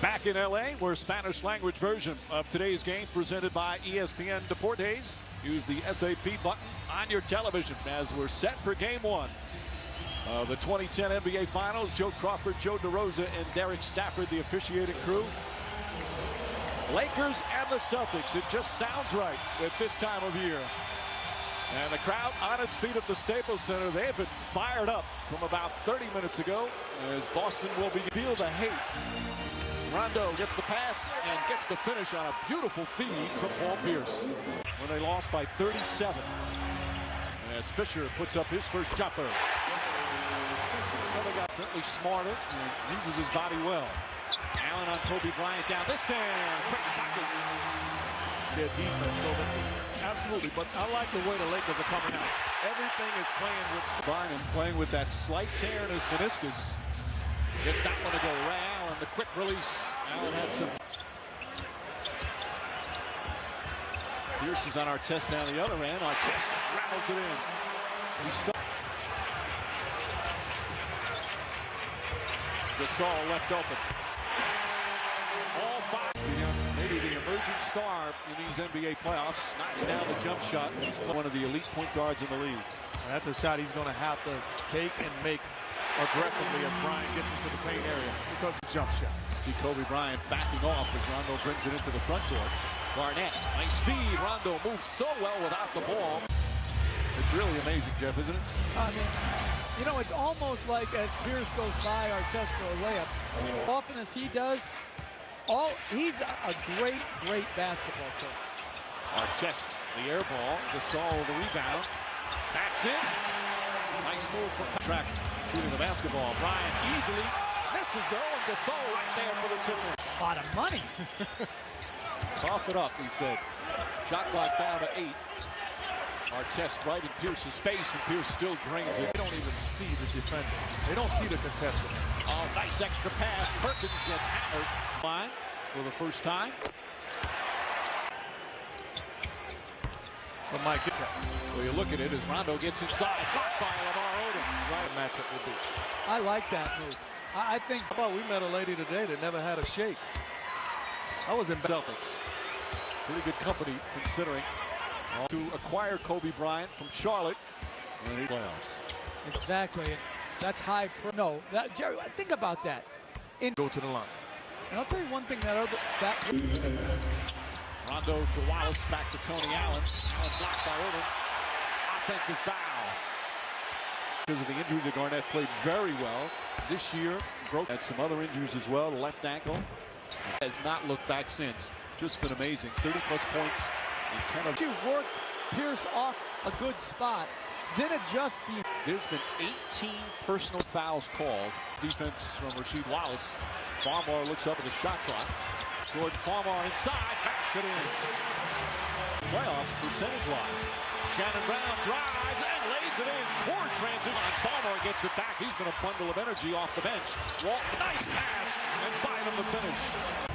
Back in LA, we're Spanish language version of today's game presented by ESPN Deportes. Use the SAP button on your television as we're set for game one of the 2010 NBA Finals. Joe Crawford, Joe DeRosa, and Derek Stafford, the officiating crew. Lakers and the Celtics. It just sounds right at this time of year. And the crowd on its feet at the Staples Center. They have been fired up from about 30 minutes ago as Boston will feel the hate. Rondo gets the pass and gets the finish on a beautiful feed from Paul Pierce when they lost by 37. As Fisher puts up his first jumper. Another guy certainly smarter and uses his body well. Allen on Kobe Bryant down this end. Quick pocket. Their defense, so absolutely. But I like the way the Lakers are coming out. Everything is playing with Bynum playing with that slight tear in his meniscus. Gets that one to go. Ray Allen, the quick release. Allen had some. Pierce is on our test down the other end. Our test rattles it in. We start. Gasol left open. All five. Maybe the emerging star in these NBA playoffs. Knocks down the jump shot. He's one of the elite point guards in the league. That's a shot he's going to have to take and make aggressively as Bryant gets into the paint area because of the jump shot. See Kobe Bryant backing off as Rondo brings it into the front court. Garnett, nice feed. Rondo moves so well without the ball. It's really amazing, Jeff, isn't it? I mean, you know, it's almost like as Pierce goes by our test for a layup, often as he does, he's a great basketball player. Our chest, the air ball, Gasol the rebound, backs in. Nice move from track shooting the basketball. Bryant easily misses though, and Gasol right there for the tip. A lot of money. Cough it up, he said. Shot clock down to 8. Our chest right in Pierce's face, and Pierce still drains it. They don't even see the defender. They don't see the contestant. Oh, nice extra pass. Perkins gets hammered. Line for the first time. But Mike, well, you look at it as Rondo gets inside. Blocked by Lamar Odom. Right matchup will be. I like that move. I think. How about we met a lady today that never had a shake? I was in Celtics. Pretty good company considering. To acquire Kobe Bryant from Charlotte in the playoffs. Exactly. That's high. No, Jerry, think about that. Go to the line. And I'll tell you one thing Rondo to Wallace, back to Tony Allen. Allen blocked by Odom. Offensive foul. Because of the injury to Garnett, played very well this year. Broke had some other injuries as well. The left ankle has not looked back since. Just been amazing. 30-plus points. You work Pierce off a good spot, then adjust. There's been 18 personal fouls called. Defense from Rasheed Wallace. Farmar looks up at the shot clock. Jordan Farmar inside, backs it in. Playoffs percentage-wise. Shannon Brown drives and lays it in. Poor transition. Farmar gets it back. He's been a bundle of energy off the bench. Walt, nice pass, and Bynum the finish.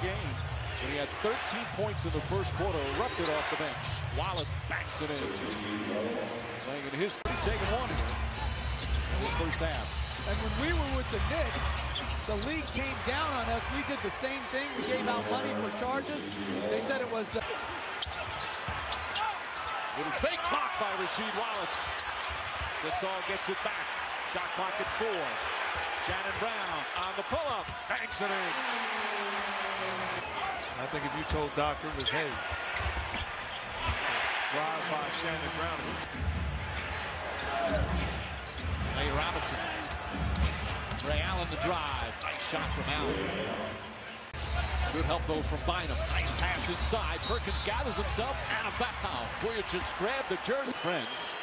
Game. When he had 13 points in the first quarter, erupted off the bench. Wallace backs it in. Playing in his taking one in his first half. And when we were with the Knicks, the league came down on us. We did the same thing. We gave out money for charges. They said it was... Little fake block by Rasheed Wallace. Gasol gets it back. Shot clock at 4. Shannon Brown on the pull-up. Banks it in. I think if you told Doc Rivers, hey, drive by Shannon Brown. Ray Robinson. Ray Allen the drive. Nice shot from Allen. Good help though from Bynum. Nice pass inside. Perkins gathers himself and a foul. Vujicic grabbed the jersey. Friends.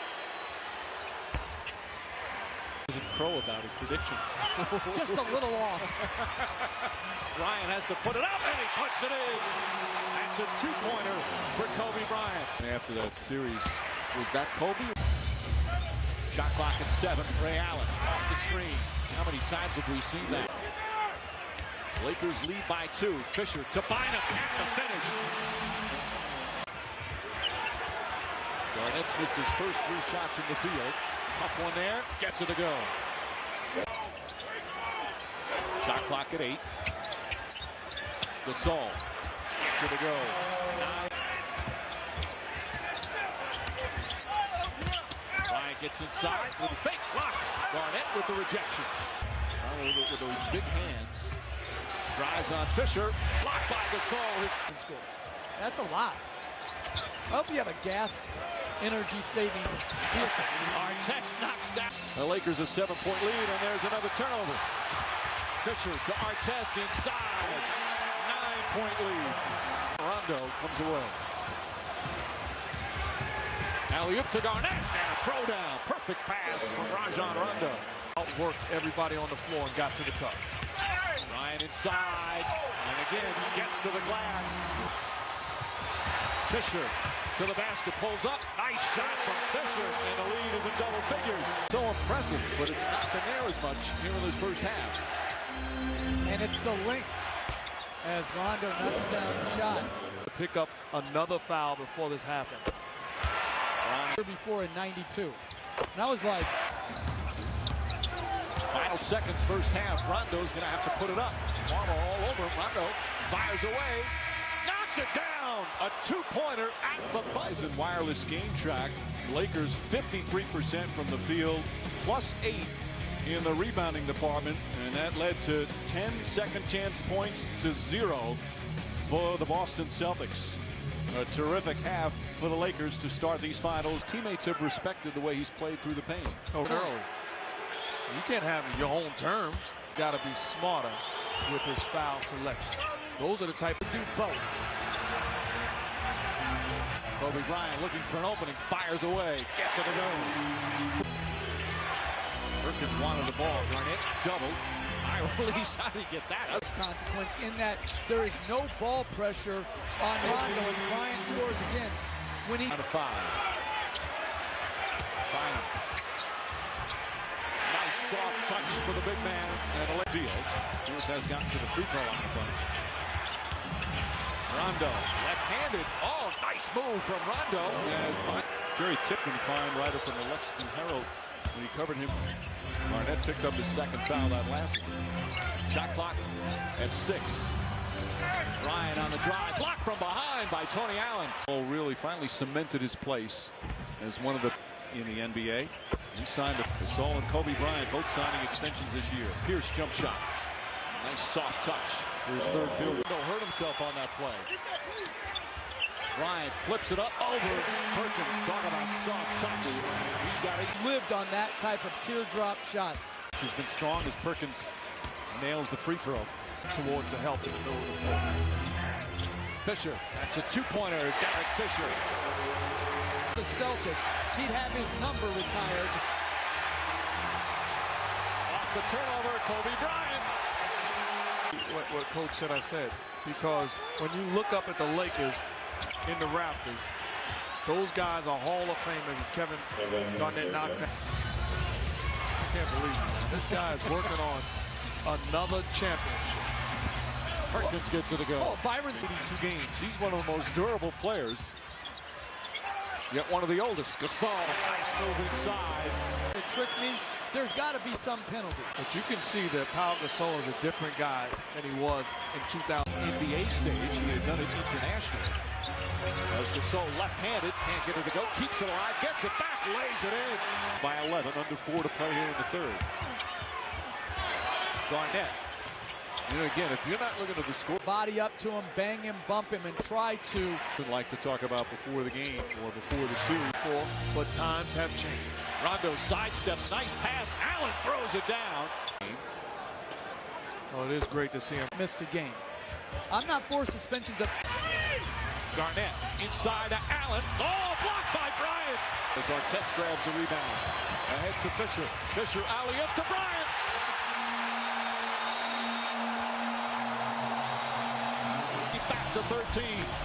Crow about his prediction. Just a little off. Ryan has to put it up, and he puts it in. That's a two-pointer for Kobe Bryant. After that series, was that Kobe? Shot clock at 7. Ray Allen off the screen. How many times have we seen that? Lakers lead by 2. Fisher to Bynum at the finish. Garnett's missed his first 3 shots from the field. Tough one there. Gets it to go. Shot clock at 8. Gasol to the go. Bryant gets inside with a fake block. Garnett with the rejection. With those big hands. Drives on Fisher. Blocked by Gasol. His scores. That's a lot. I hope you have a gas energy-saving vehicle. Artest knocks down. The Lakers a 7-point lead, and there's another turnover. Fisher to Artest inside. 9-point lead. Rondo comes away. Alley-oop to Garnett, and a throw down. Perfect pass from Rajon Rondo. Outworked everybody on the floor and got to the cup. Ryan inside, and again gets to the glass. Fisher to the basket, pulls up. Nice shot from Fisher, and the lead is in double figures. So impressive, but it's not been there as much here in this first half. And it's the length as Rondo knocks down the shot. Pick up another foul before this happens. Before in 92. And I was like, final seconds, first half. Rondo's going to have to put it up. Marble all over him. Rondo fires away. Knocks it down. A two-pointer at the Bison wireless game track. Lakers 53% from the field, +8 in the rebounding department. And that led to 10 second chance points to 0 for the Boston Celtics. A terrific half for the Lakers to start these finals. Teammates have respected the way he's played through the paint. Early. You can't have your own terms. Got to be smarter with his foul selection. Those are the type of do both. Kobe Bryant looking for an opening, fires away, gets it to go. Perkins wanted the ball. Garnett double. High release. How did he get that? Consequence in that there is no ball pressure on Rondo, and Bryant scores again when he. Down to 5. Bryant. Nice soft touch for the big man and the left field. Lewis has gotten to the free throw line a bunch. Rondo, left-handed. Oh, nice move from Rondo. As Jerry Tipton fine right up in the left Herald when he covered him. Garnett picked up his second foul that last one. Shot clock at 6. Bryant on the drive, blocked from behind by Tony Allen. Oh, really finally cemented his place as one of the in the NBA. He signed Gasol and Kobe Bryant, both signing extensions this year. Pierce jump shot. Nice soft touch for his third field. He'll hurt himself on that play. Bryant flips it up over Perkins. Talk about soft touch. He's got it. Lived on that type of teardrop shot. This has been strong as Perkins nails the free throw towards the help in the middle of the floor. Fisher, that's a two-pointer. Derek Fisher. The Celtic, he'd have his number retired. Off the turnover, Kobe Bryant. What Coach said, I said. Because when you look up at the Lakers in the Raptors, those guys are Hall of Famers. Kevin Garnett knocks down. I can't believe it. This guy is working on another championship. Perkins gets to the go. Oh, Byron's 82 games. He's one of the most durable players. Yet one of the oldest. Gasol, nice move inside. It tricked me. There's got to be some penalty. But you can see that Pau Gasol is a different guy than he was in 2000. NBA stage, he had done it internationally. As Gasol left-handed, can't get it to go, keeps it alive, gets it back, lays it in. By 11, under 4 to play here in the third. Garnett. You know, again, if you're not looking at the score. Body up to him, bang him, bump him, and try to. I'd like to talk about before the game or before the series. But times have changed. Rondo sidesteps, nice pass. Allen throws it down. Oh, it is great to see him. Missed a game. I'm not for suspensions of. Garnett inside to Allen. Oh, blocked by Bryant. As Artest grabs the rebound. Ahead to Fisher. Fisher alley-up to Bryant. Back to 13.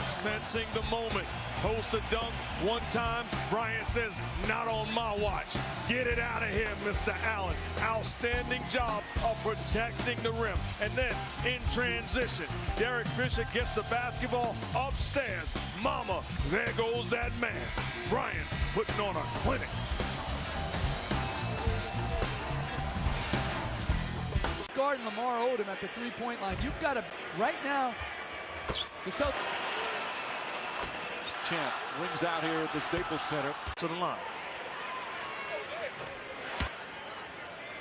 Sensing the moment. Post a dunk one time. Bryant says, not on my watch. Get it out of here, Mr. Allen. Outstanding job of protecting the rim. And then in transition, Derek Fisher gets the basketball upstairs. Mama, there goes that man. Bryant putting on a clinic. Guarding Lamar Odom at the three-point line. You've got to, right now, The Celtics. Champ rings out here at the Staples Center. To the line.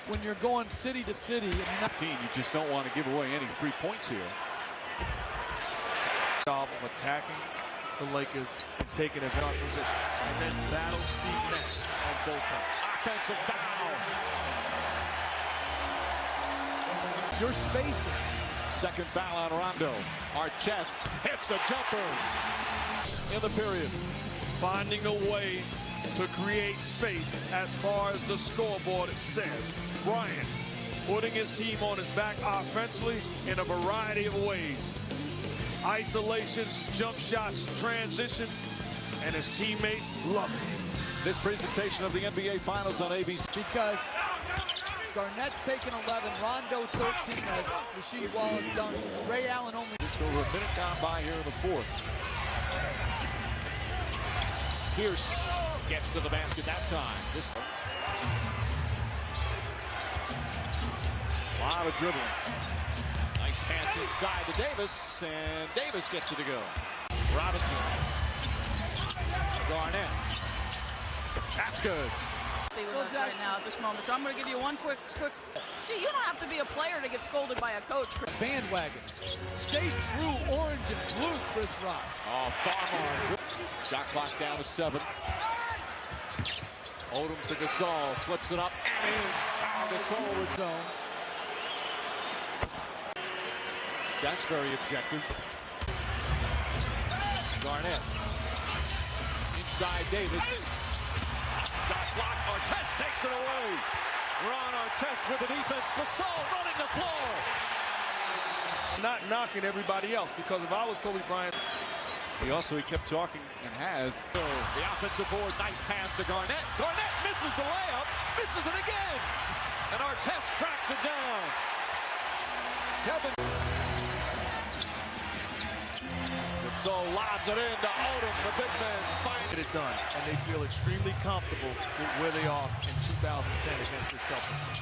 When you're going city to city, and 15, you just don't want to give away any free points here. Job of attacking the Lakers and taking advantage of position. And then battle Steve Nash on both ends. Offensive foul. you're spacing. Second foul on Rondo. Artest hits a jumper in the period. Finding a way to create space as far as the scoreboard says. Bryant putting his team on his back offensively in a variety of ways. Isolations, jump shots, transition, and his teammates love it. This presentation of the NBA Finals on ABC. Because Garnett's taken 11, Rondo 13 as Rasheed Wallace dunks. Ray Allen only. Just over a minute gone by here in the fourth. Pierce gets to the basket that time. This a lot of dribbling. Nice pass inside to Davis, and Davis gets it to go. Robinson. Garnett. That's good. Be with us right now at this moment. So I'm going to give you one quick. See, you don't have to be a player to get scolded by a coach. Bandwagon. Stay true, orange and blue, Chris Rock. Oh, Farmer. Shot clock down to 7. Odom to Gasol, flips it up and in. Gasol with zone. That's very objective. Garnett. Inside Davis. Shot block. Artest takes it away. Ron Artest with the defense. Gasol running the floor. Not knocking everybody else, because if I was Kobe Bryant. He kept talking and has. The offensive board, nice pass to Garnett. Garnett misses the layup, misses it again. And Artest tracks it down. Kevin. Gasol lobs it in to Odom, the big man. Get it done, and they feel extremely comfortable with where they are in 2010 against the Celtics.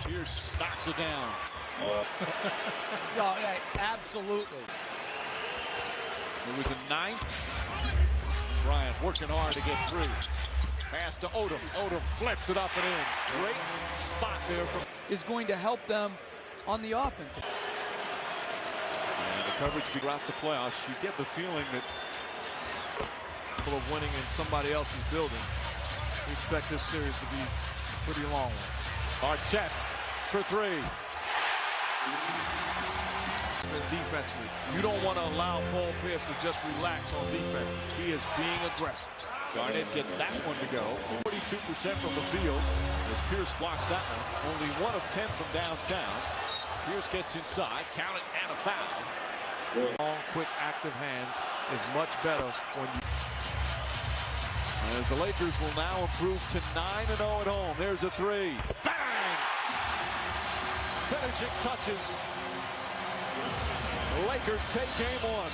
Pierce knocks it down. Yeah, absolutely. It was a 9. Bryant working hard to get through. Pass to Odom. Odom flips it up and in. Great spot there. Is going to help them on the offense. And the coverage throughout the playoffs, you get the feeling that Of winning in somebody else's building. We expect this series to be a pretty long one. Artest for 3. Defensively, you don't want to allow Paul Pierce to just relax on defense. He is being aggressive. Garnett gets that one to go. 42% from the field as Pierce blocks that one. Only 1 of 10 from downtown. Pierce gets inside, count it, and a foul. Long, quick, active hands is much better when you. As the Lakers will now improve to 9-0 at home. There's a 3. Bang! Finishing touches. The Lakers take game 1.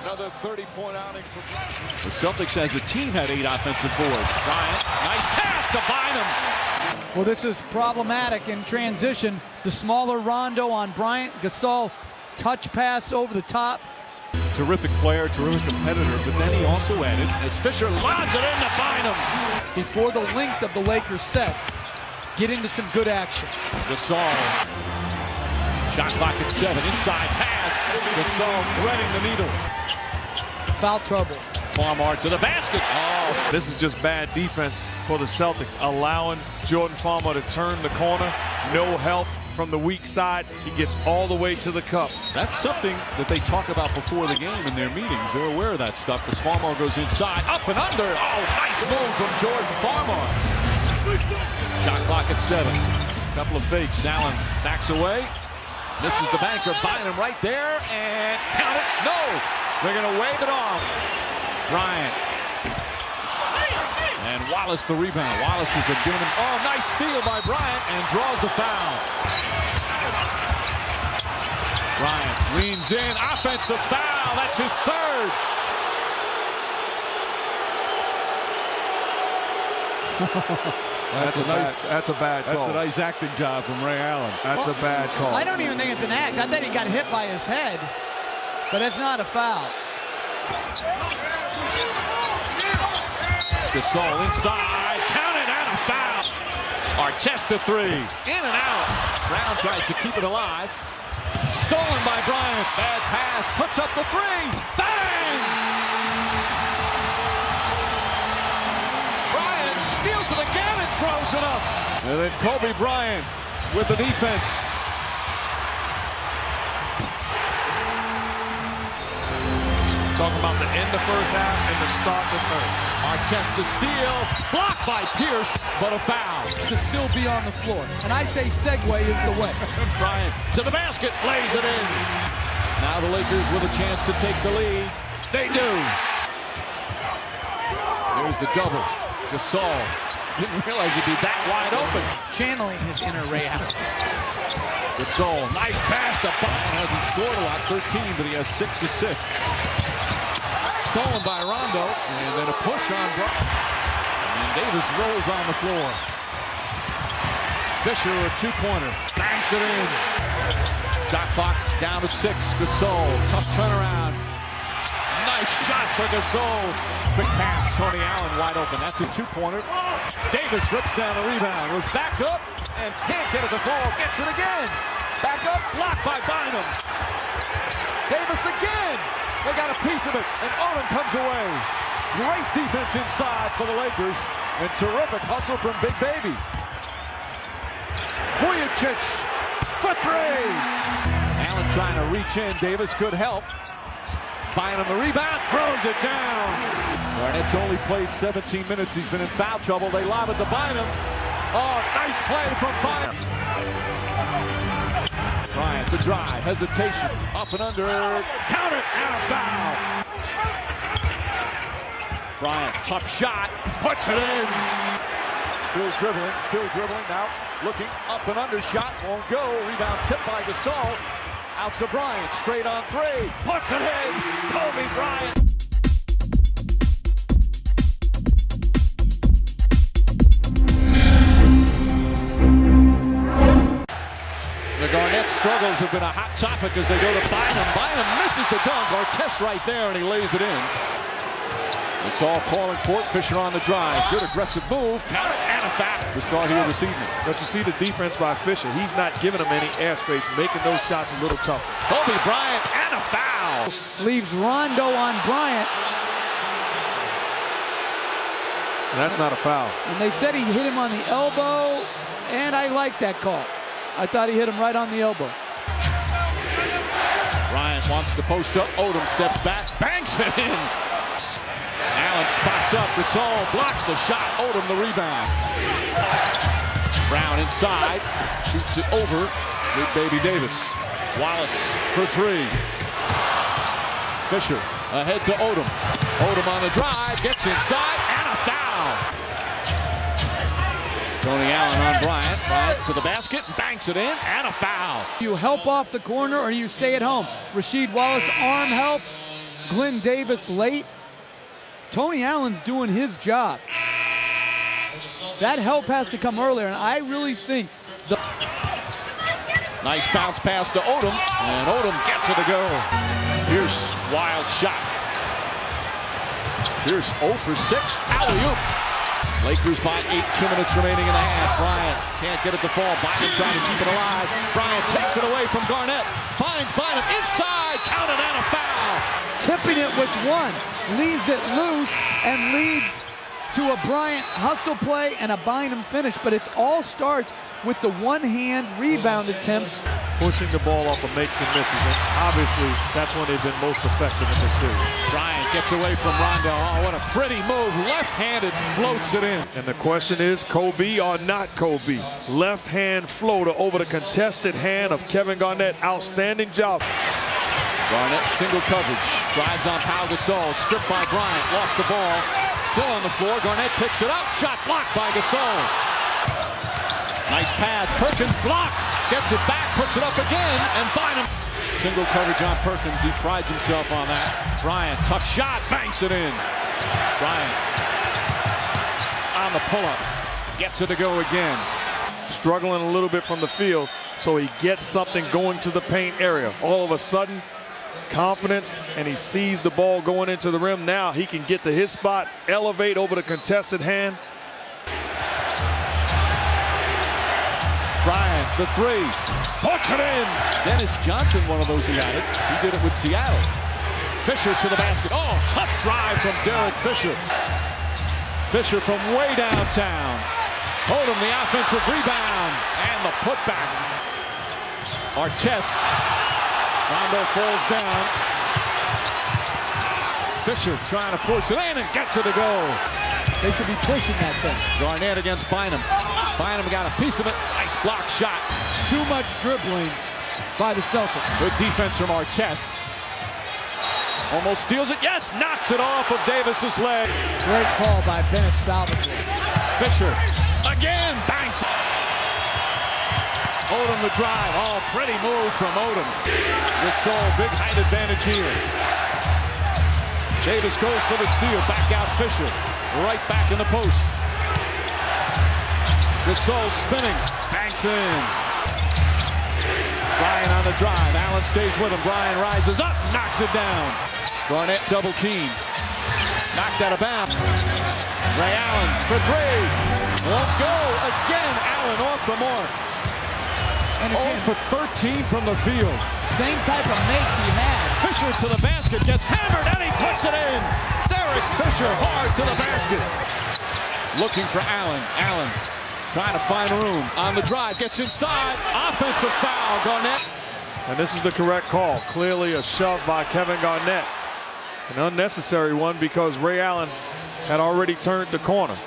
Another 30-point outing for the Celtics as a team had 8 offensive boards. Bryant, nice pass to Bynum. Well, this is problematic in transition. The smaller Rondo on Bryant. Gasol, touch pass over the top. Terrific player, terrific competitor, but then he also added, as Fisher lobs it into Bynum. Before the length of the Lakers set, get into some good action. Gasol. Shot clock at 7. Inside pass. Gasol threading the needle. Foul trouble. Farmar to the basket. Oh, This is just bad defense for the Celtics, allowing Jordan Farmer to turn the corner. No help from the weak side. He gets all the way to the cup. that's something that they talk about before the game in their meetings. They're aware of that stuff because Farmar goes inside, up and under. Oh, nice move from Jordan Farmar. Shot clock at 7. Couple of fakes. Allen backs away. Misses the banker. Bynum right there, and count it. No, they're going to wave it off. Bryant. And Wallace the rebound. Wallace has given him, oh, nice steal by Bryant and draws the foul. Bryant leans in, offensive foul. That's his third. That's a bad call. That's a nice acting job from Ray Allen. That's a bad call. I don't even think it's an act. I thought he got hit by his head, but it's not a foul. Gasol inside, counted and a foul. Artest three, in and out. Brown tries to keep it alive. Stolen by Bryant. Bad pass, puts up the three. Bang! Bryant steals it again and throws it up. And then Kobe Bryant with the defense. Talking about the end of first half and the start of third. Artest steal, blocked by Pierce, but a foul. To still be on the floor. And I say segue is the way. Bryant to the basket, lays it in. Now the Lakers with a chance to take the lead. They do. There's the double. Gasol didn't realize he'd be that wide open. Channeling his inner Ray Allen. Gasol, nice pass to Bryant. Hasn't scored a lot, 13, but he has 6 assists. Stolen by Rondo, and then a push on Bryant. And Davis rolls on the floor. Fisher a two-pointer, banks it in. Shot clock down to 6. Gasol, tough turnaround. Nice shot for Gasol. Quick pass, Tony Allen wide open. That's a two-pointer. Davis rips down the rebound, goes back up, and can't get it to fall. Gets it again. Back up, blocked by Bynum. Davis again. They got a piece of it, and Odom comes away. Great defense inside for the Lakers, and terrific hustle from Big Baby. Vujicic for three. Allen trying to reach in. Davis could help. Bynum the rebound, throws it down. Garnett's only played 17 minutes. He's been in foul trouble. They lob it to Bynum. Oh, nice play from Bynum. Bryant, the drive, hesitation, up and under, count it, and a foul. Bryant, tough shot, puts it in. Still dribbling, now looking, up and under shot, won't go. Rebound tipped by Gasol, out to Bryant, straight on three, puts it in. Kobe Bryant. The Garnett struggles have been a hot topic as they go to Bynum. Bynum misses the dunk. Artest right there, and he lays it in. Gasol calling court. Fisher on the drive. Good aggressive move. Count it and a foul. The start here this evening. But you see the defense by Fisher. He's not giving them any airspace, making those shots a little tougher. Kobe Bryant and a foul. Leaves Rondo on Bryant. And that's not a foul. And they said he hit him on the elbow, and I like that call. I thought he hit him right on the elbow. Bryant wants to post up. Odom steps back, banks it in. Allen spots up. Gasol blocks the shot. Odom the rebound. Brown inside, shoots it over. Big Baby Davis. Wallace for three. Fisher ahead to Odom. Odom on the drive, gets inside, and a foul. Tony Allen on Bryant. Bryant to the basket, banks it in, and a foul. You help off the corner or you stay at home. Rasheed Wallace arm help. Glenn Davis late. Tony Allen's doing his job. That help has to come earlier, and I really think the... Nice bounce pass to Odom, and Odom gets it to go. Here's wild shot. Here's 0 for 6, alley-oop. Lakers by 8, 2 minutes remaining in the half. Bryant can't get it to fall. Bynum trying to keep it alive. Bryant takes it away from Garnett. Finds Bynum inside, counted and a foul. Tipping it with one, leaves it loose, and leads to a Bryant hustle play and a Bynum finish. But it all starts with the one-hand rebound attempt. Pushing the ball off of makes and misses, and obviously that's when they've been most effective in this series. Bryant gets away from Rondo. Oh, what a pretty move. Left-handed, floats it in. And the question is, Kobe or not Kobe? Left hand floater over the contested hand of Kevin Garnett. Outstanding job. Garnett single coverage. Drives on Pau Gasol. Stripped by Bryant. Lost the ball. Still on the floor. Garnett picks it up. Shot blocked by Gasol. Nice pass. Perkins blocked. Gets it back. Puts it up again. And Bynum. Single coverage on Perkins. He prides himself on that. Bryant. Tough shot. Banks it in. Bryant. On the pull-up. Gets it to go again. Struggling a little bit from the field, so he gets something going to the paint area. All of a sudden, confidence, and he sees the ball going into the rim. Now he can get to his spot, elevate over the contested hand. Bryant, the three, puts it in. Dennis Johnson, one of those he got it. He did it with Seattle. Fisher to the basket. Oh, tough drive from Derek Fisher. Fisher from way downtown. Odom the offensive rebound and the putback. Artest. Rondo falls down. Fisher trying to force it in and gets it to go. They should be pushing that thing. Garnett against Bynum. Bynum got a piece of it. Nice block shot. Too much dribbling by the Celtics. Good defense from Artest. Almost steals it. Yes, knocks it off of Davis's leg. Great call by Bennett Salvatore. Fisher again banks. Odom the drive. Oh, pretty move from Odom. Gasol, big height advantage here. Davis goes for the steal. Back out Fisher. Right back in the post. Gasol spinning. Banks in. Bryant on the drive. Allen stays with him. Bryant rises up. Knocks it down. Garnett double team. Knocked out of bounds. Ray Allen for three. Won't go. Again, Allen off the mark. And again, 0 for 13 from the field. same type of makes he had. Fisher to the basket, gets hammered, and he puts it in. Derek Fisher hard to the basket. Looking for Allen. Allen trying to find room. On the drive, gets inside. Offensive foul, Garnett. And this is the correct call. Clearly a shove by Kevin Garnett. An unnecessary one because Ray Allen had already turned the corner.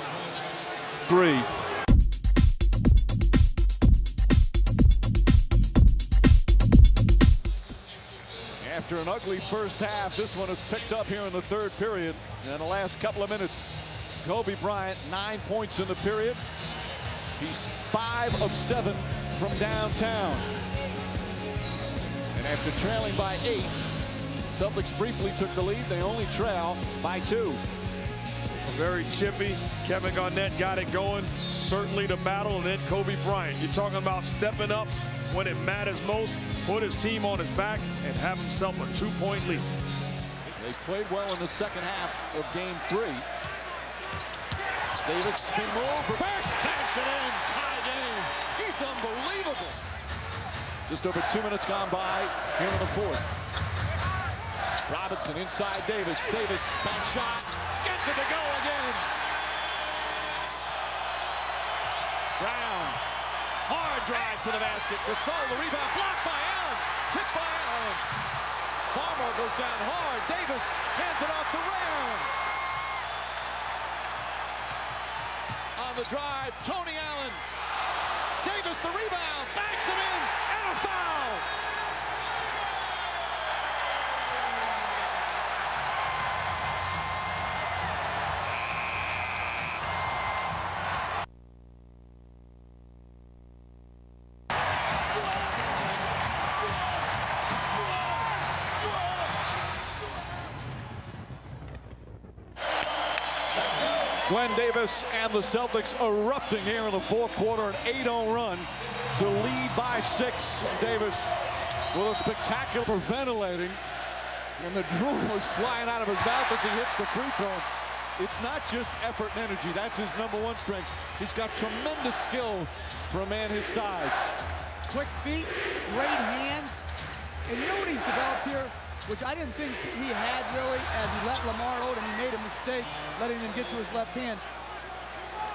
Three. After an ugly first half, this one is picked up here in the third period. In the last couple of minutes, Kobe Bryant, 9 points in the period. He's 5 of 7 from downtown. And after trailing by 8, Celtics briefly took the lead. They only trail by 2. Very chippy. Kevin Garnett got it going. Certainly the battle, and then Kobe Bryant. You're talking about stepping up when it matters most, put his team on his back, and have himself a 2-point lead. They played well in the second half of Game 3. Davis spin move for Bears, banks it in, tie game. He's unbelievable. Just over 2 minutes gone by here in the fourth. Robinson inside Davis. Davis back shot, gets it to go again. Brown, hard drive to the basket. Gasol, the rebound, blocked by Allen, tipped by Allen. Farmer goes down hard. Davis hands it off to Ray Allen. On the drive, Tony Allen. Davis the rebound, backs him in, and a foul. Glenn Davis and the Celtics erupting here in the fourth quarter, an 8-0 run to lead by 6. Davis with a spectacular ventilating, and the drool was flying out of his mouth as he hits the free throw. It's not just effort and energy. That's his #1 strength. He's got tremendous skill for a man his size. Quick feet, great hands, and you know what he's developed here? Which I didn't think he had really, as he let Lamar Odom, he made a mistake letting him get to his left hand.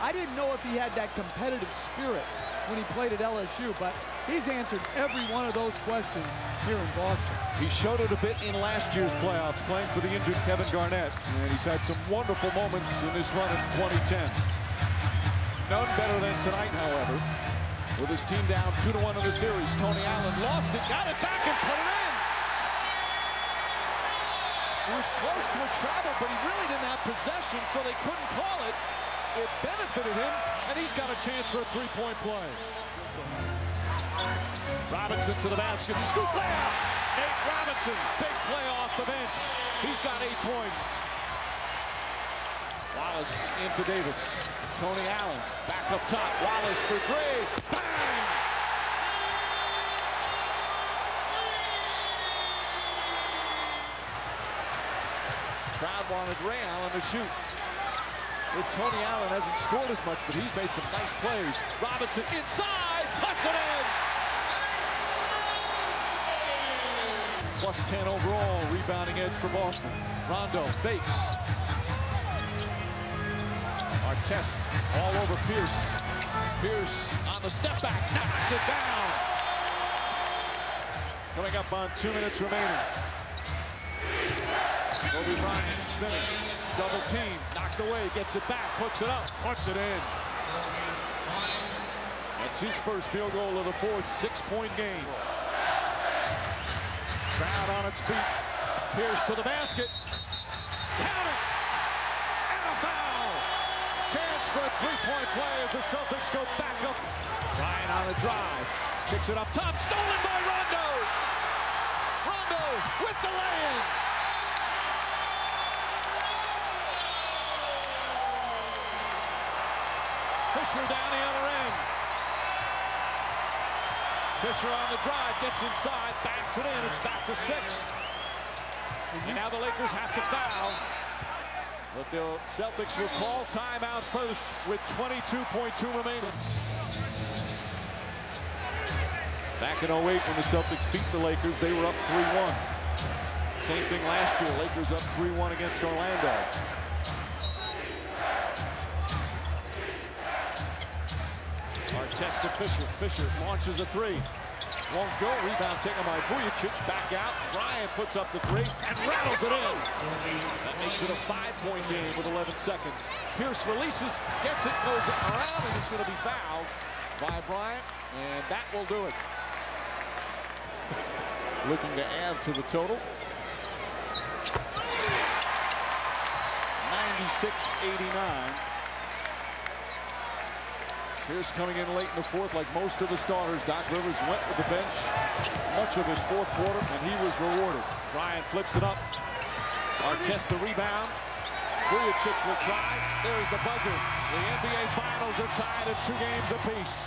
I didn't know if he had that competitive spirit when he played at LSU, but he's answered every one of those questions here in Boston. He showed it a bit in last year's playoffs, playing for the injured Kevin Garnett, and he's had some wonderful moments in this run in 2010. None better than tonight, however, with his team down 2-1 in the series. Tony Allen lost it, got it back, and put it in. He was close to a travel, but he really didn't have possession, so they couldn't call it. It benefited him, and he's got a chance for a three-point play. Robinson to the basket, scoop layup! Nate Robinson, big play off the bench. He's got 8 points. Wallace into Davis. Tony Allen back up top. Wallace for three. Bang! Crowd wanted Ray Allen to shoot. With Tony Allen hasn't scored as much, but he's made some nice plays. Robinson inside, puts it in. Plus 10 overall, rebounding edge for Boston. Rondo fakes. Artest all over Pierce. Pierce on the step back, knocks it down. Coming up on 2 minutes remaining. Kobe Bryant spinning, double team, knocked away, gets it back, puts it up, puts it in. That's his first field goal of the fourth, 6-point game. Crowd on its feet. Pierce to the basket. Count it! And a foul! Chance for a three-point play as the Celtics go back up. Bryant on the drive. Kicks it up top. Stolen by Rondo! Rondo with the lay-in! Fisher down the other end. Fisher on the drive, gets inside, backs it in. It's back to 6. And now the Lakers have to foul. But the Celtics will call timeout first with 22.2 remaining. Back in 08 when the Celtics beat the Lakers, they were up 3-1. Same thing last year, Lakers up 3-1 against Orlando. Artest to Fisher. Fisher launches a three. Won't go. Rebound taken by Vujacic. Back out. Bryant puts up the three and rattles it in. That makes it a 5-point game with 11 seconds. Pierce releases, gets it, goes around, and it's going to be fouled by Bryant, and that will do it. Looking to add to the total. 96-89. Pierce coming in late in the fourth, like most of the starters. Doc Rivers went with the bench much of his fourth quarter, and he was rewarded. Bryant flips it up. Artest the rebound. Vujacic will try. There's the buzzer. The NBA Finals are tied at 2 games apiece.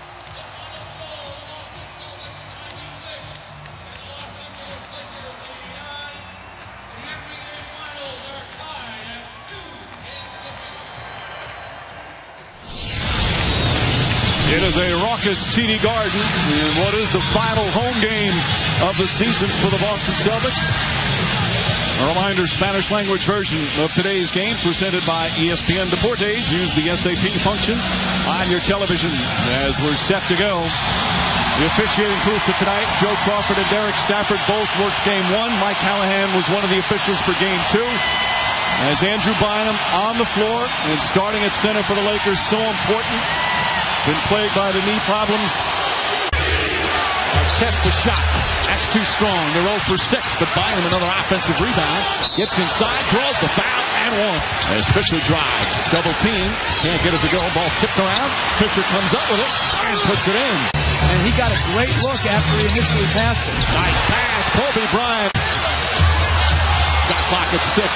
It is a raucous TD Garden in what is the final home game of the season for the Boston Celtics. A reminder, Spanish language version of today's game presented by ESPN Deportes. Use the SAP function on your television as we're set to go. The officiating crew for tonight, Joe Crawford and Derek Stafford both worked game 1. Mike Callahan was one of the officials for game 2. As Andrew Bynum on the floor and starting at center for the Lakers, so important. Been plagued by the knee problems. Artest the shot. That's too strong. They're 0 for 6, but Bynum another offensive rebound. Gets inside, draws the foul, and one. As Fisher drives. Double team. Can't get it to go. Ball tipped around. Fisher comes up with it and puts it in. And he got a great look after he initially passed it. Nice pass. Kobe Bryant. Shot clock at 6.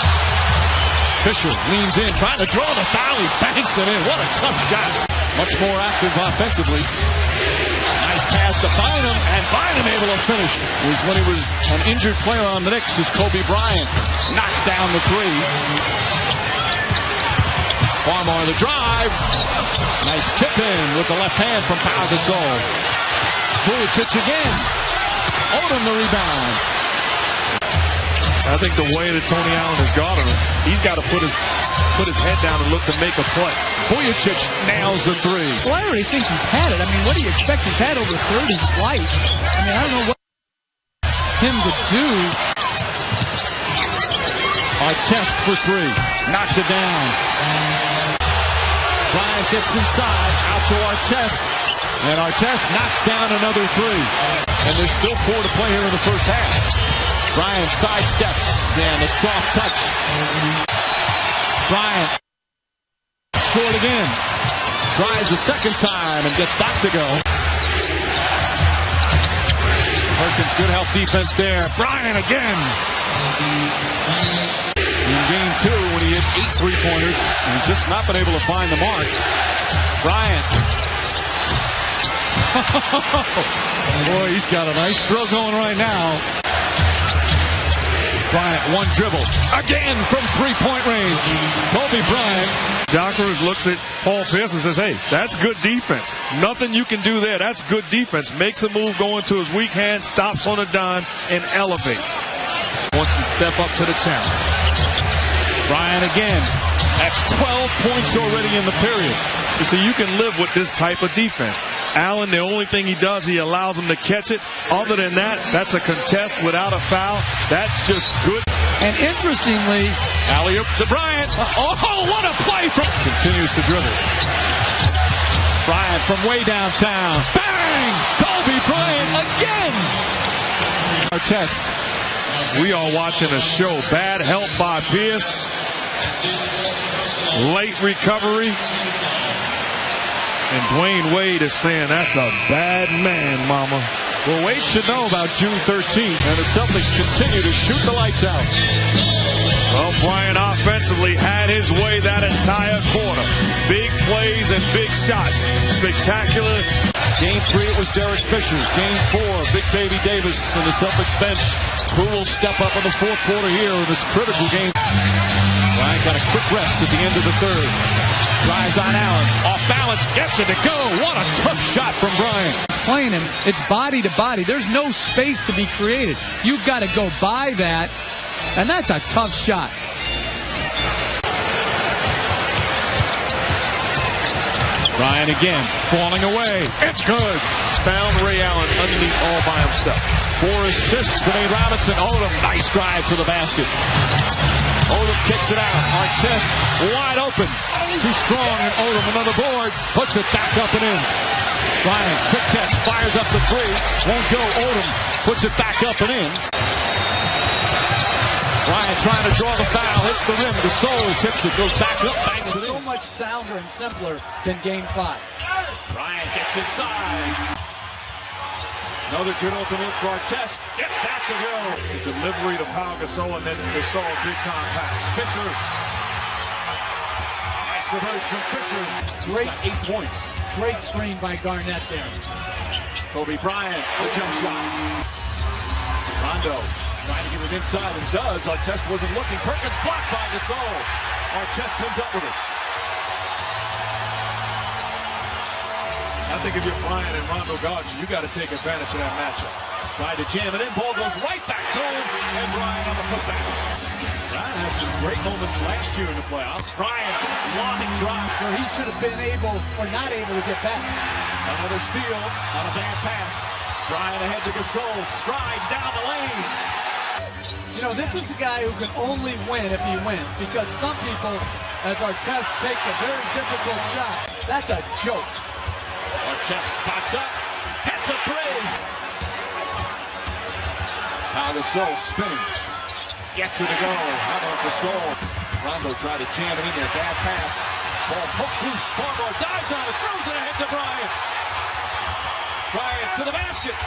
Fisher leans in, trying to draw the foul. He banks it in. What a tough shot. Much more active offensively. Nice pass to Bynum, and Bynum able to finish. It was when he was an injured player on the Knicks as Kobe Bryant knocks down the 3. Farmar the drive. Nice tip in with the left hand from Pau Gasol. Vujacic again. Odom the rebound. I think the way that Tony Allen has got him, he's got to put his head down and look to make a play. Vujacic nails the 3. Well, I already think he's had it. I mean, what do you expect? He's had over 30 twice. I mean, I don't know what him to do. Artest for 3. Knocks it down. Bryant gets inside. Out to Artest. And Artest knocks down another 3. And there's still 4 to play here in the first half. Bryant sidesteps and a soft touch. Bryant short again. Tries the second time and gets back to go. Perkins, good help defense there. Bryant again. In game 2 when he hit 8 3-pointers, and he's just not been able to find the mark. Bryant. Boy, he's got a nice throw going right now. Bryant, one dribble. Again from 3-point range. Kobe Bryant. Dockers looks at Paul Pierce and says, hey, that's good defense. Nothing you can do there. That's good defense. Makes a move going to his weak hand, stops on a dime, and elevates. Wants to step up to the challenge. Bryant again. That's 12 points already in the period. You see, you can live with this type of defense. Allen, the only thing he does, he allows him to catch it. Other than that, that's a contest without a foul. That's just good. And interestingly, alley-oop to Bryant. Oh, what a play from... Continues to dribble. Bryant from way downtown. Bang! Kobe Bryant again! Our test. We are watching a show. Bad help by Pierce. Late recovery. And Dwayne Wade is saying that's a bad man, mama. Well, Wade should know about June 13th, and the Celtics continue to shoot the lights out. Well, Bryant offensively had his way that entire quarter. Big plays and big shots. Spectacular. Game 3, it was Derek Fisher. Game 4, Big Baby Davis on the Celtics bench. Who will step up in the fourth quarter here in this critical game? Bryant got a quick rest at the end of the third. Drives on Allen. Off balance. Gets it to go. What a tough shot from Bryant. playing him, it's body to body. There's no space to be created. You've got to go by that, and that's a tough shot. Bryant again, falling away. It's good. Found Ray Allen underneath all by himself. 4 assists for Nate Robinson. Odom, nice drive to the basket. Odom kicks it out. Artest wide open. Too strong, and Odom another board. Puts it back up and in. Bryant, quick catch, fires up the three. Won't go. Odom puts it back up and in. Bryant trying to draw the foul. Hits the rim. Gasol tips it. Goes back up. Bangs it in. So much sounder and simpler than Game 5. Bryant gets inside. Another good open look for Artest. Gets that to go. The delivery to Pau Gasol, and then Gasol big time pass. Fisher. Nice reverse from Fisher. Great 8 points. Great screen by Garnett there. Kobe Bryant, the jump shot. Rondo trying to get it inside and does. Artest wasn't looking. Perkins blocked by Gasol. Artest comes up with it. I think if you're Bryant and Rondo guards, you got to take advantage of that matchup. Tried to jam it in. Ball goes right back to him. And Bryant on the putback. Bryant had some great moments last year in the playoffs. Bryant, long drop. So he should have been able or not able to get back. Another steal on a bad pass. Bryant ahead to Gasol. Strides down the lane. You know, this is the guy who can only win if he wins. Because some people, as Artest takes a very difficult shot, that's a joke. Artest spots up. Hits a three. Now Gasol spinning. Gets it to go. How about Gasol? Rondo tried to jam it in there. Bad pass. Ball hook loose. Farmer dives on it. Throws it ahead to Bryant. Bryant to the basket.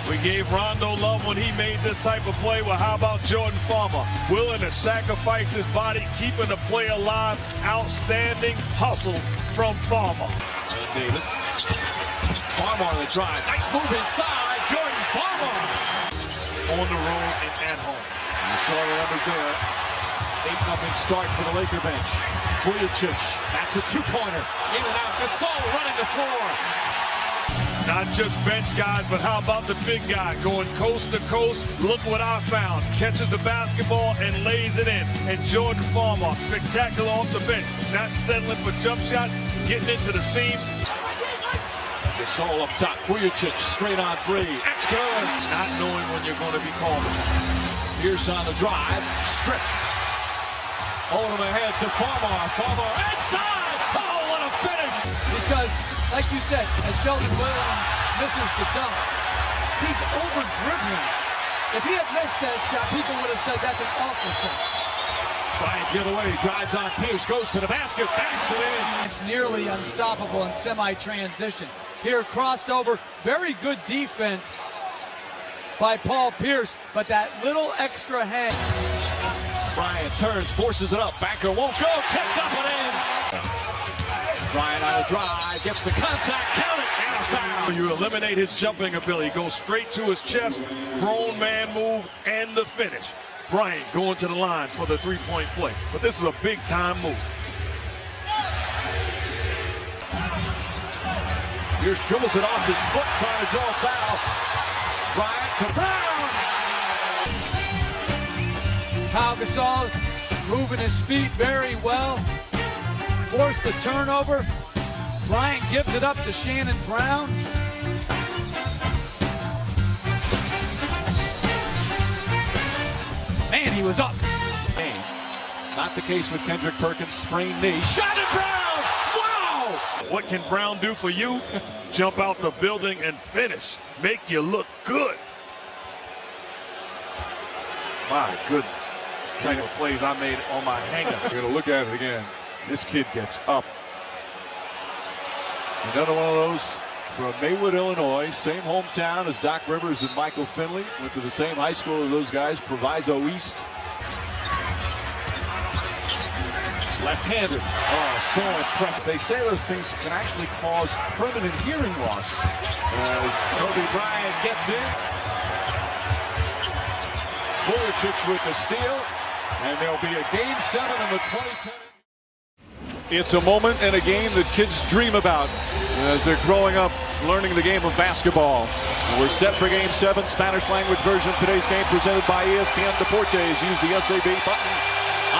We gave Rondo love when he made this type of play. Well, how about Jordan Farmer? Willing to sacrifice his body, keeping the play alive. Outstanding hustle from Farmer. Davis. Farmer on the drive. Nice move inside. Jordan Farmer. On the road and at home. You saw the numbers there. 8-0 start for the Laker bench. Vujacic. That's a two-pointer. In and out. Gasol running the floor. Not just bench guys, but how about the big guy going coast to coast? Look what I found. Catches the basketball and lays it in. And Jordan Farmer, spectacular off the bench. Not settling for jump shots, getting into the seams. Gasol up top. Vujacic straight on three. That's good. Not knowing when you're going to be called. Pierce on the drive. Stripped. Odom ahead to Farmer. Farmer inside. Oh, what a finish. Because, like you said, as Sheldon Williams misses the dunk, he's over-dribbling If he had missed that shot, people would have said that's an awful shot. Bryant the other way, drives on pace, goes to the basket, backs it in. It's nearly unstoppable in semi-transition. Here crossed over, very good defense by Paul Pierce, but that little extra hand. Bryant turns, forces it up, banker won't go, tipped up and in. Bryant on a drive, gets the contact, count it, and a foul. You eliminate his jumping ability, goes straight to his chest, grown man move, and the finish. Bryant going to the line for the three-point play. But this is a big-time move. Pierce dribbles it off his foot, trying to draw a foul. Bryant to Brown. Pau Gasol moving his feet very well. Forced the turnover. Bryant gives it up to Shannon Brown. Man, he was up. Not the case with Kendrick Perkins, sprained knee. Shot at Brown! Wow! What can Brown do for you? Jump out the building and finish. Make you look good. My goodness. Type of plays I made on my hangout. We're going to look at it again. This kid gets up. Another one of those from Maywood, Illinois. Same hometown as Doc Rivers and Michael Finley. Went to the same high school as those guys, Proviso East. Left-handed. Oh, so impressive. They say those things can actually cause permanent hearing loss. Kobe Bryant gets in. Vujicic with the steal. And there'll be a game 7 in the 2010. It's a moment in a game that kids dream about as they're growing up, learning the game of basketball. We're set for game 7, Spanish language version of today's game presented by ESPN Deportes. Use the SAB button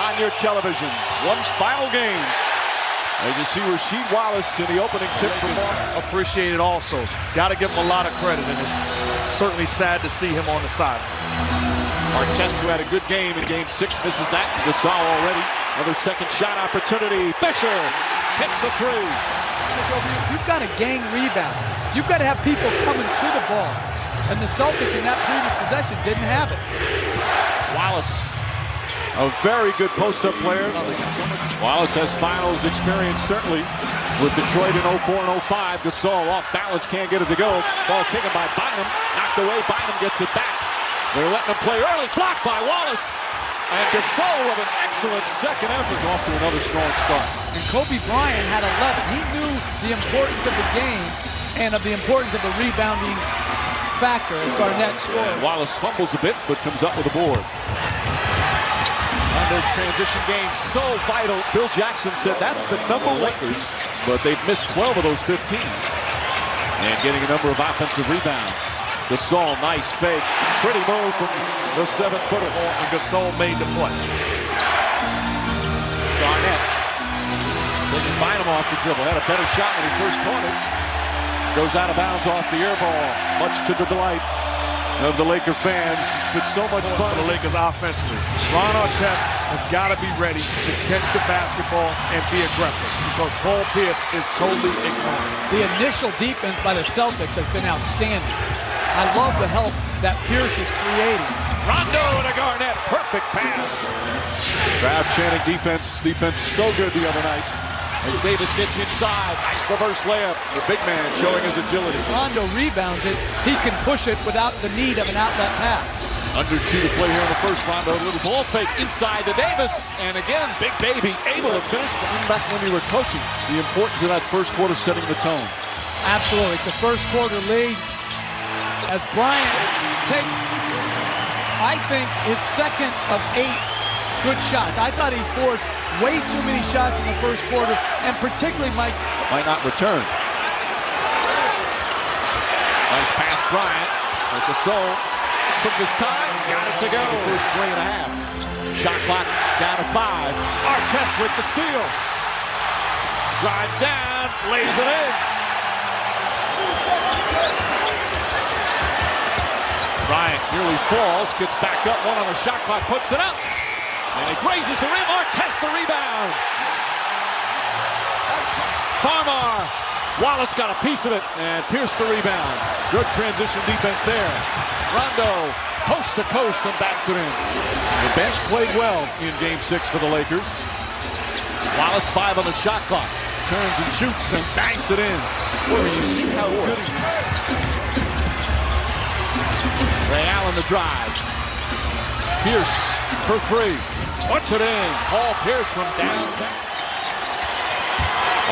on your television. One final game. As you see Rasheed Wallace in the opening tip for Boston. Appreciated also. Got to give him a lot of credit, and it's certainly sad to see him on the side. Artest, who had a good game in game 6, misses that. Gasol already. Another second shot opportunity. Fisher hits the three. You've got a gang rebound. You've got to have people coming to the ball. And the Celtics in that previous possession didn't have it. Wallace, a very good post-up player. Wallace has finals experience, certainly, with Detroit in 04 and 05. Gasol off balance, can't get it to go. Ball taken by Bynum. Knocked away. Bynum gets it back. They're letting him play early. Blocked by Wallace. And Gasol with an excellent second effort is off to another strong start. And Kobe Bryant had 11. He knew the importance of the game and of the importance of the rebounding factor as Garnett scored. Wallace fumbles a bit, but comes up with a board. Rondo's transition game so vital. Bill Jackson said that's the number Lakers, but they've missed 12 of those 15. And getting a number of offensive rebounds. Gasol, nice fake. Pretty move from the 7-footer. And Gasol made the play. Garnett. Taking Bynum off the dribble. Had a better shot when he first caught it. Goes out of bounds off the air ball. Much to the delight of the Laker fans. It's been so much fun. For the Lakers offensively. Ron Artest has got to be ready to catch the basketball and be aggressive because Paul Pierce is totally ignored. The initial defense by the Celtics has been outstanding. I love the help that Pierce is creating. Rondo to Garnett. Perfect pass. Crowd chanting defense. Defense so good the other night. As Davis gets inside. Nice reverse layup. The big man showing his agility. Rondo rebounds it. He can push it without the need of an outlet pass. Under 2 to play here in the first. Rondo, a little ball fake inside to Davis. And again, Big Baby able to finish. Back when you were coaching, the importance of that first quarter setting the tone. Absolutely. It's the first quarter lead. As Bryant takes, I think, his second of 8 good shots. I thought he forced way too many shots in the first quarter, and particularly might not return. Nice pass, Bryant. With the soul. Took his time, got it to go. First 3.5. Shot clock down to 5. Artest with the steal. Drives down, lays it in. Bryant nearly falls, gets back up, one on the shot clock, puts it up. And it grazes the rim. Artest the rebound. Farmar Wallace got a piece of it and Pierce the rebound. Good transition defense there. Rondo coast to coast and backs it in. The bench played well in Game 6 for the Lakers. Wallace 5 on the shot clock. Turns and shoots and banks it in. Boy, you see how good he is. Ray Allen the drive. Pierce for 3. Puts it in. Paul Pierce from downtown.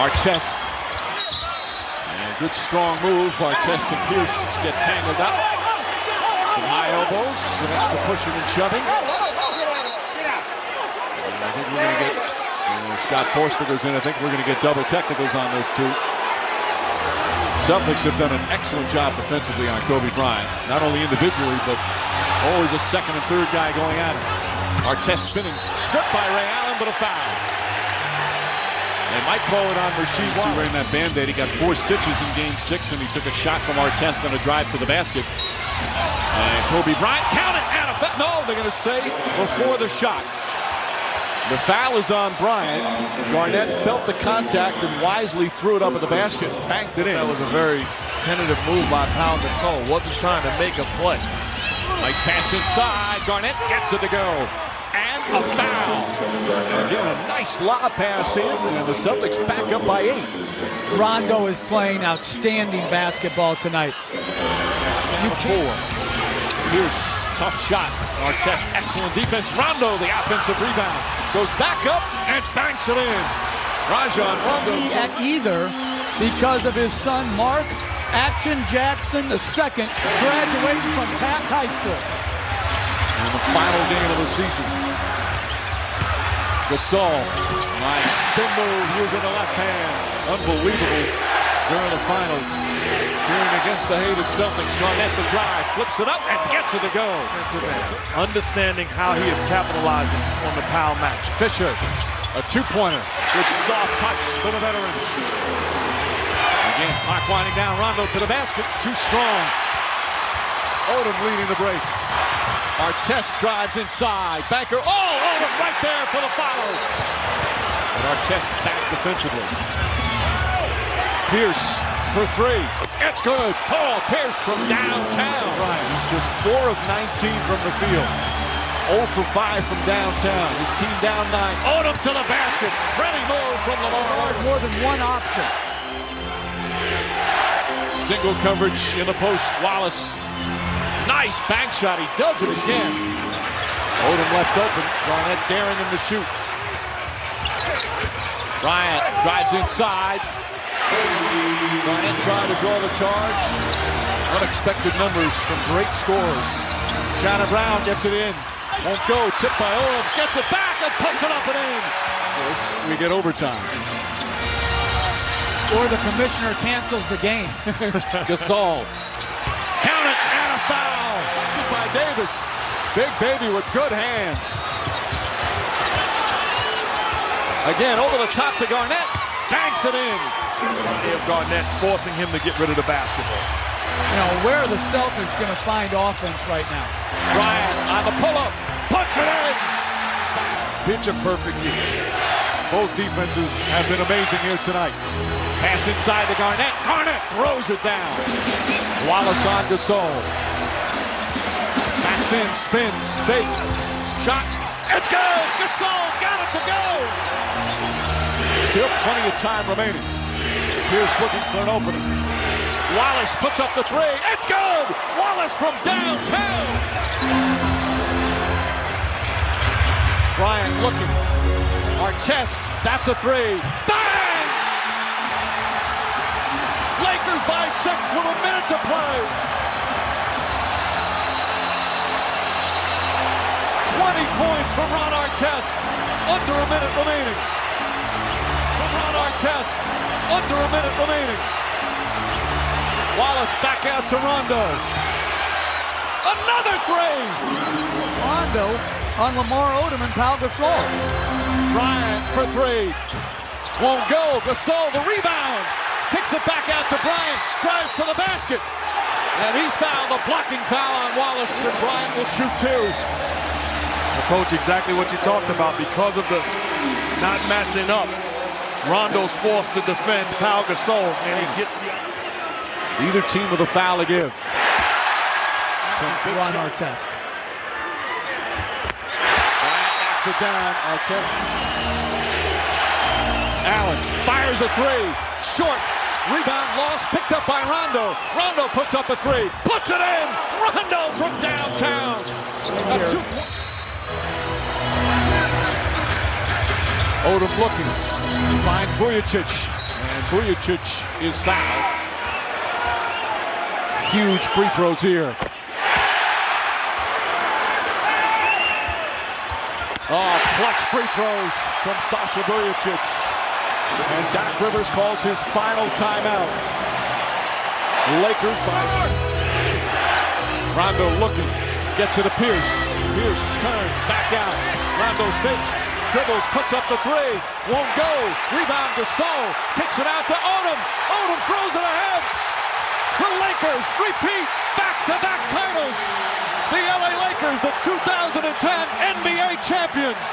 Artest. And good strong move. Artest and Pierce get tangled up. Some high elbows. Some extra pushing and shoving. And I think we're going to get... Scott Forster's in. I think we're going to get double technicals on those two. Celtics have done an excellent job defensively on Kobe Bryant. Not only individually, but always a second and third guy going at him. Artest spinning. Stripped by Ray Allen, but a foul. They might call it on Rasheed Wallace. Wearing that Band-Aid. He got 4 stitches in Game 6, and he took a shot from Artest on a drive to the basket. And Kobe Bryant, count it, and a foul. No, they're going to say before the shot. The foul is on Bryant. Garnett felt the contact and wisely threw it up at the basket. Banked it in. That was a very tentative move by Pau Gasol. Wasn't trying to make a play. Nice pass inside. Garnett gets it to go. And a foul. Again, a nice lob pass in. And the Celtics back up by 8. Rondo is playing outstanding basketball tonight. You 4. Here's tough shot. Artest, excellent defense. Rondo, the offensive rebound. Goes back up and banks it in. Rajon Rondo. At either because of his son, Mark Action Jackson II, graduating from Taft High School. In the final game of the season. Gasol, nice spin move using the left hand. Unbelievable during the finals. Cheering against the hated Celtics. Garnett the drive, flips it up and gets it to go. Understanding how he is capitalizing on the Pau match. Fisher, a 2-pointer. Good soft touch for the veteran. Again, clock winding down. Rondo to the basket. Too strong. Odom leading the break. Artest drives inside. Banker. Oh, Odom right there for the follow. But Artest back defensively. Pierce for 3. It's good. Paul Pierce from downtown. Right. He's just 4 of 19 from the field. 0 for 5 from downtown. His team down 9. Odom to the basket. Ready move from Lamar. More than one option. Single coverage in the post. Wallace. Nice bank shot. He does it again. Odom left open. Garnett daring him to shoot. Bryant drives inside. Garnett trying to draw the charge. Unexpected numbers from great scorers. Shannon Brown gets it in. Won't go. Tipped by Odom. Gets it back and puts it up and in. We get overtime. Or the commissioner cancels the game. Gasol. Count it and a foul. By Davis. Big baby with good hands. Again, over the top to Garnett. Banks it in. Garnett forcing him to get rid of the basketball. You know, where are the Celtics going to find offense right now? Bryant on the pull-up. Puts it in. Picture perfect game. Both defenses have been amazing here tonight. Pass inside to Garnett. Garnett throws it down. Wallace on Gasol. Backs in, spins, fake. Shot. It's good. Gasol got it to go. Still plenty of time remaining. Pierce looking for an opening. Wallace puts up the 3. It's good. Wallace from downtown. Bryant looking. Artest, that's a 3. Bang! Lakers by 6 with a minute to play. 20 points from Ron Artest. Under a minute remaining. From Ron Artest. Under a minute remaining. Wallace back out to Rondo. Another 3. Rondo on Lamar Odom and Pau Gasol. Bryant for 3. Won't go. Gasol the rebound. Kicks it back out to Bryant. Drives to the basket. And he's fouled. A blocking foul on Wallace. And Bryant will shoot 2. Well, Coach, exactly what you talked about. Because of the not matching up, Rondo's forced to defend Pau Gasol, and he gets the... Either team with a foul to give. Ron Artest. Knocks it down. Artest. Allen fires a three. Short. Rebound lost. Picked up by Rondo. Rondo puts up a three. Puts it in. Rondo from downtown. Odom looking. Finds Vujicic. And Vujicic is fouled. Huge free throws here. Oh, clutch free throws from Sasha Vujicic. And Doc Rivers calls his final timeout. Lakers by... Rondo looking. Gets it to Pierce. Pierce turns back out. Rondo fakes. Dribbles. Puts up the three. Won't go. Rebound to Gasol. Kicks it out to Odom. Odom throws it ahead. The Lakers repeat back-to-back titles. The LA Lakers, the 2010 NBA champions.